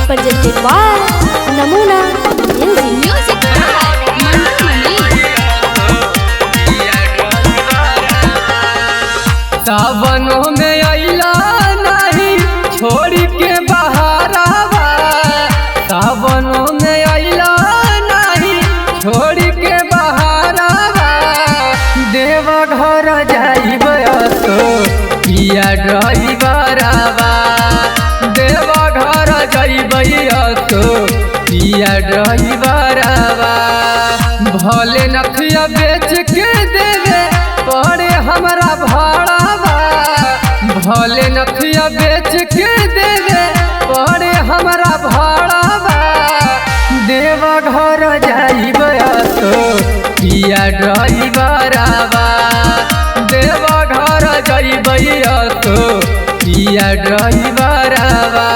presented by Namuna Music. सावनों में अइला नहीं छोड़ी के बहारावा, सावनों में अइला नहीं छोड़ी के बहारावा। देवघर जाइब तो पिया ड्राइवरवा, देवघर जाइब तो पिया ड्राइवरवा। भले नथिया बेच के देवे पड़े हमरा भाड़ावा, भले नथिया बेच के देवे पड़े हमरा भाड़ावा। देवघर जाइब तो पिया ड्राइवरवा, देवघर जाइब तो पिया ड्राइवरवा।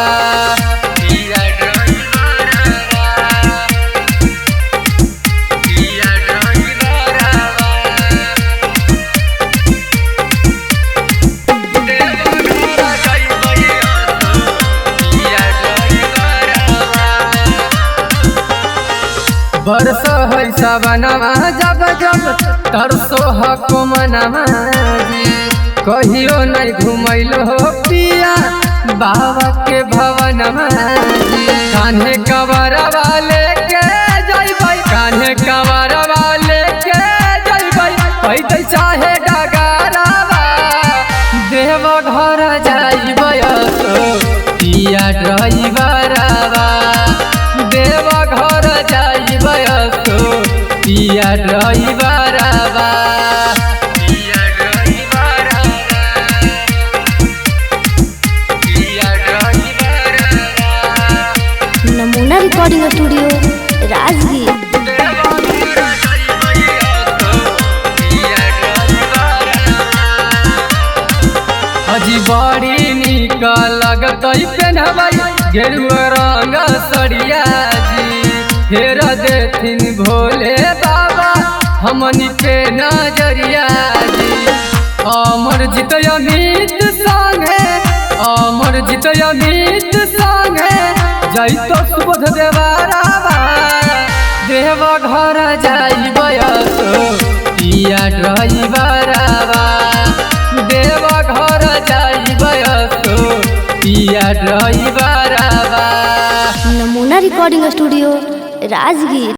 बरसो है सवनवा जब जब तरसो हको मनवा जी। कहियो नहीं घुमैलो हो पिया बाबा के भवनवा जी। कान्हे कवरवा लेके जइबै, कान्हे कवरवा लेके जइबै, पैदल चाहे डगरवा। देवघर जाइबै तो पिया ड्राइवरवा, देवघर जाइब तो पिया ड्राइवरवा। नमूना रिकॉर्डिंग स्टूडियो राजगीर। अजी बड़ी निक लगतै पेन्हबै गेरुआ रंग सड़िया जी। फेर देथिन भोले बाबा हमनी के नजरिया जी। अमर जीत अमित संगे, अमर जीत अमित संगे जइतो सुबोध देवरवा। देवघर जाइब तो पिया ड्राइवरवा, देवघर जाइब तो पिया ड्राइवरवा। नमूना रिकॉर्डिंग स्टूडियो राजगीर।